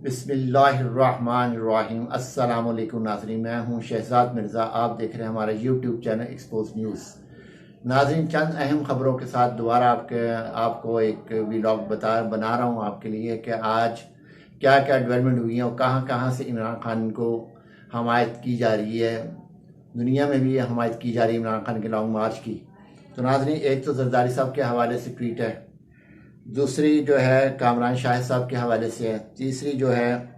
बिस्मिल्लाहिर्रहमानिर्रहीम। अस्सलाम वालेकुम नाज़रीन, मैं हूं शहजाद मिर्ज़ा। आप देख रहे हैं हमारा यूट्यूब चैनल एक्सपोज न्यूज़। नाज़रीन, चंद अहम खबरों के साथ दोबारा आपको एक व्लॉग बना रहा हूं आपके लिए कि आज क्या क्या डेवलपमेंट हुई है और कहां कहां से इमरान खान को हमायत की जा रही है। दुनिया में भी हमायत की जा रही है इमरान खान के लॉन्ग मार्च की। तो नाज़रीन, एक तो जरदारी साहब के हवाले से ट्वीट है, दूसरी जो है कामरान शाहिद साहब के हवाले से है, तीसरी जो है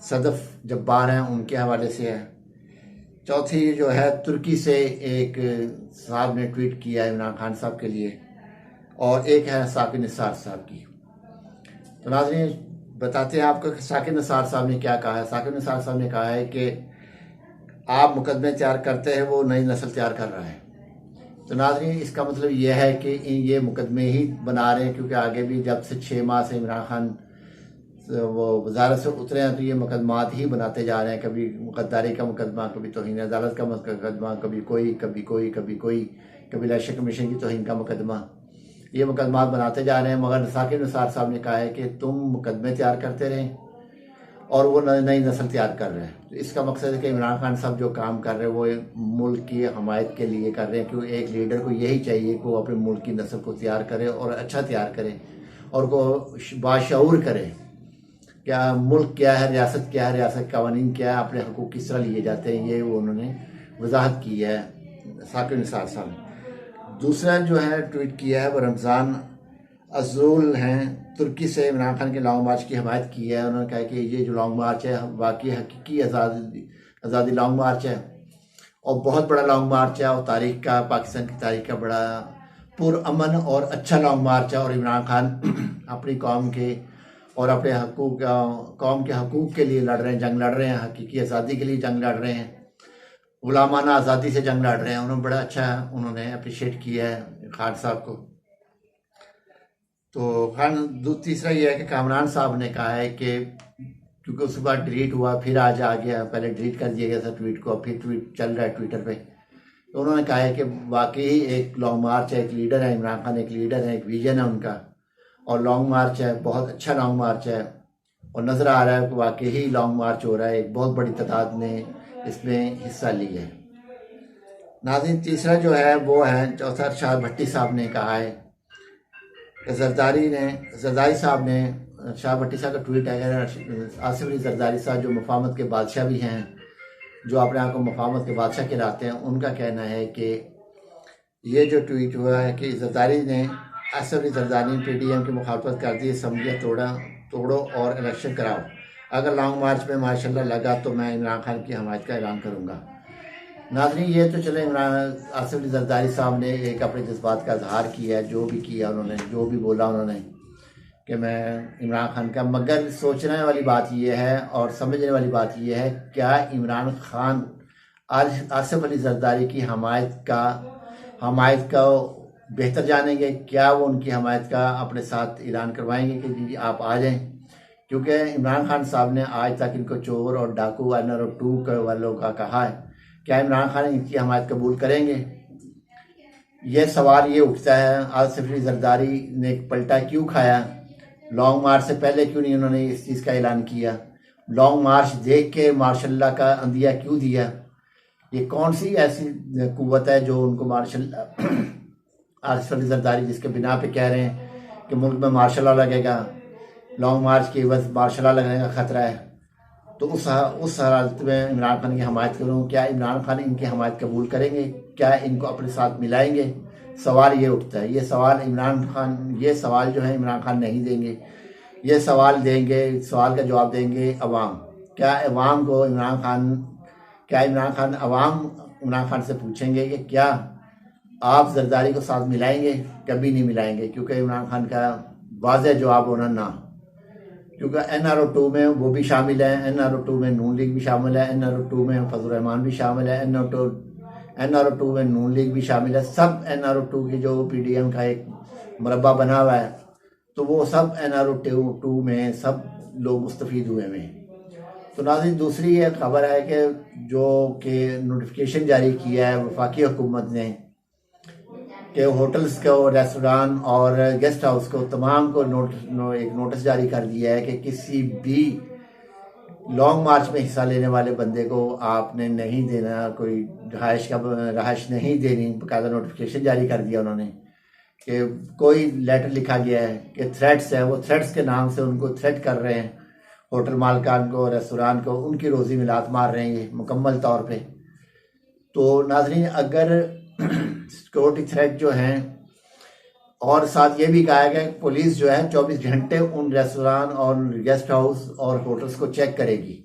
सदफ जब्बार हैं उनके हवाले से है, चौथी जो है तुर्की से एक साहब ने ट्वीट किया है इमरान खान साहब के लिए, और एक है साकिब निसार साहब की। तो नाज़रीन, बताते हैं आपको कि साकिब निसार साहब ने क्या कहा है। साकिब निसार साहब ने कहा है कि आप मुकदमे तैयार करते हैं, वो नई नस्ल तैयार कर रहा है। तो नाज़रीन, इसका मतलब यह है कि ये मुकदमे ही बना रहे हैं, क्योंकि आगे भी जब से 6 माह से इमरान खान वो वजारत से उतरे हैं तो ये मुकदमात ही बनाते जा रहे हैं। कभी गद्दारी का मुकदमा, कभी तौहीन अदालत का मुकदमा, कभी कोई कभी इलेक्शन कमीशन की तौहीन का मुकदमा। ये मुकदमात बनाते जा रहे हैं। मगर साकिब निसार साहब ने कहा है कि तुम मुकदमे तैयार करते रहें और वो नई नस्ल तैयार कर रहे हैं। तो इसका मकसद है कि इमरान खान साहब जो काम कर रहे हैं वो मुल्क की हमायत के लिए कर रहे हैं, क्योंकि एक लीडर को यही चाहिए कि वो अपने मुल्क की नस्ल को तैयार करे और अच्छा तैयार करे और को बाशऊर करे। क्या मुल्क क्या है, रियासत क्या है, रियासत कवानीन क्या है, अपने हकूक़ किस तरह लिए जाते हैं, ये उन्होंने वजाहत की है साकिब निसार साहब ने। दूसरा जो है ट्वीट किया है वो रमज़ान अज़रुल हैं, तुर्की से इमरान खान के लॉन्ग मार्च की हमायत की है। उन्होंने कहा कि ये जो लॉन्ग मार्च है वाकई हकीकी आज़ादी लॉन्ग मार्च है और बहुत बड़ा लॉन्ग मार्च है और तारीख का, पाकिस्तान की तारीख का बड़ा पुरअमन और अच्छा लॉन्ग मार्च है। और इमरान खान अपनी कौम के और अपने कौम के हकूक़ के लिए लड़ रहे हैं, जंग लड़ रहे हैं, हकीकी आज़ादी के लिए जंग लड़ रहे हैं, गुलामाना आज़ादी से जंग लड़ रहे हैं। उन्होंने बड़ा अच्छा उन्होंने अप्रिशिएट किया है खान साहब को। तो तीसरा ये है कि कामरान साहब ने कहा है कि क्योंकि उसके बाद डिलीट हुआ, फिर आज आ गया, पहले डिलीट कर दिया गया था ट्वीट को, फिर ट्वीट चल रहा है ट्विटर पे। तो उन्होंने कहा है कि वाकई एक लॉन्ग मार्च है, एक लीडर है इमरान खान, एक लीडर है, एक विजन है उनका, और लॉन्ग मार्च है, बहुत अच्छा लॉन्ग मार्च है और नज़र आ रहा है कि वाकई ही लॉन्ग मार्च हो रहा है। एक बहुत बड़ी तादाद ने इसमें हिस्सा ली है। नाज़रीन, तीसरा जो है वो है, चौथा अरशद भट्टी साहब ने कहा है कि जरदारी साहब ने, शाह भट्टी साहब का ट्वीट है, आसिफ अली जरदारी साहब जो मफामत के बादशाह भी हैं, जो अपने आप को मफामत के बादशाह कहलाते हैं, उनका कहना है कि ये जो ट्वीट हुआ है कि जरदारी ने, आसिफ अली जरदारी ने PDM की मुखालफत कर दी, असम्बलियाँ तोड़ो और इलेक्शन कराओ। अगर लॉन्ग मार्च में माशाल्लाह लगा तो मैं इमरान खान की हमायत का ऐलान करूँगा। नाज़रीन, ये तो चले आसिफ अली जरदारी साहब ने एक अपने जज्बात का इजहार किया है, जो भी किया उन्होंने, जो भी बोला उन्होंने कि मैं इमरान खान का। मगर सोचने वाली बात यह है और समझने वाली बात यह है, क्या इमरान खान आज आसिफ अली जरदारी की हमायत का बेहतर जानेंगे? क्या वो उनकी हमायत का अपने साथ ऐलान करवाएंगे कि जी आप आ जाएं? क्योंकि इमरान खान साहब ने आज तक इनको चोर और डाकू NRO2 वालों का कहा है। क्या इमरान खान इनकी हमायत कबूल करेंगे? यह सवाल ये उठता है। आसिफ अली जरदारी ने पलटा क्यों खाया? लॉन्ग मार्च से पहले क्यों नहीं उन्होंने इस चीज़ का ऐलान किया? लॉन्ग मार्च देख के मार्शल्ला का अंदिया क्यों दिया? ये कौन सी ऐसी कुव्वत है जो उनको आसिफ अली जरदारी जिसके बिना पे कह रहे हैं कि मुल्क में मार्शल लगेगा, लॉन्ग मार्च की बस मार्शल लगने का खतरा है, तो उस हालत में इमरान खान की हमायत करूँ? क्या इमरान खान इनकी हमायत कबूल करेंगे? क्या इनको अपने साथ मिलाएंगे? सवाल ये उठता है। ये सवाल जो है इमरान खान नहीं देंगे। ये सवाल का जवाब देंगे अवाम। क्या इमरान खान इमरान खान से पूछेंगे कि क्या आप जरदारी को साथ मिलाएंगे? कभी नहीं मिलाएंगे, क्योंकि इमरान खान का वाज़ेह जवाब होना ना, क्योंकि NRO2 में वो भी शामिल है, NRO2 में नून लीग भी शामिल है, NRO2 में फजल रहमान भी शामिल है, NRO2 में नून लीग भी शामिल है। सब NRO2 की जो PDM का एक मुरब्बा बना हुआ है, तो वो सब NRO2 में सब लोग मुस्तफ़ीद हुए हैं। तो नाज़रीन, दूसरी ये खबर है कि नोटिफिकेशन जारी किया है वफाकी हुकूमत ने कि होटल्स को, रेस्टोरेंट और गेस्ट हाउस को, तमाम को एक नोटिस जारी कर दिया है कि किसी भी लॉन्ग मार्च में हिस्सा लेने वाले बंदे को आपने नहीं देना, कोई रहाइश नहीं देनी, बकायदा नोटिफिकेशन जारी कर दिया उन्होंने कि कोई लेटर लिखा गया है कि थ्रेट्स है, वो थ्रेट्स के नाम से उनको थ्रेट कर रहे हैं, होटल मालकान को, रेस्टोरेंट को, उनकी रोज़ी में लात मार रहे हैं ये मुकम्मल तौर पे। तो नाज़रीन, अगर सिक्योरिटी थ्रेट जो हैं, और साथ ये भी कहा गया कि पुलिस जो है 24 घंटे उन रेस्टोरेंट और गेस्ट हाउस और होटल्स को चेक करेगी।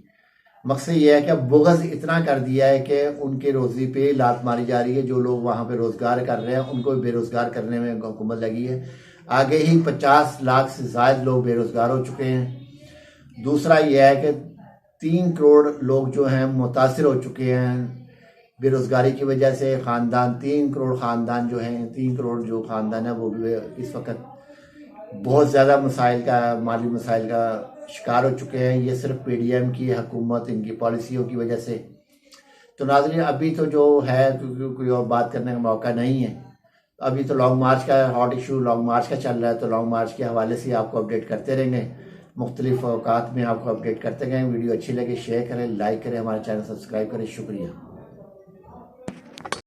मकसद ये है कि अब बुग़्ज़ इतना कर दिया है कि उनकी रोज़ी पे लात मारी जा रही है। जो लोग वहाँ पे रोज़गार कर रहे हैं उनको बेरोज़गार करने में हुकूमत लगी है। आगे ही 50 लाख से ज़ायद लोग बेरोज़गार हो चुके हैं। दूसरा ये है कि 3 करोड़ लोग जो हैं मुतासिर हो चुके हैं बेरोज़गारी की वजह से। ख़ानदान 3 करोड़ ख़ानदान जो हैं, 3 करोड़ जो ख़ानदान है वो भी इस वक्त बहुत ज़्यादा मसाइल का, माली मसाइल का शिकार हो चुके हैं। ये सिर्फ पीडीएम की हुकूमत, इनकी पॉलिसियों की वजह से। तो नाज़रीन, अभी तो जो है क्योंकि कोई और बात करने का मौका नहीं है, अभी तो लॉन्ग मार्च का हॉट इशू लॉन्ग मार्च का चल रहा है। तो लॉन्ग मार्च के हवाले से आपको अपडेट करते रहेंगे, मुख्तलिफ औकात में आपको अपडेट करते रहेंगे। वीडियो अच्छी लगे शेयर करें, लाइक करें, हमारे चैनल सब्सक्राइब करें। शुक्रिया।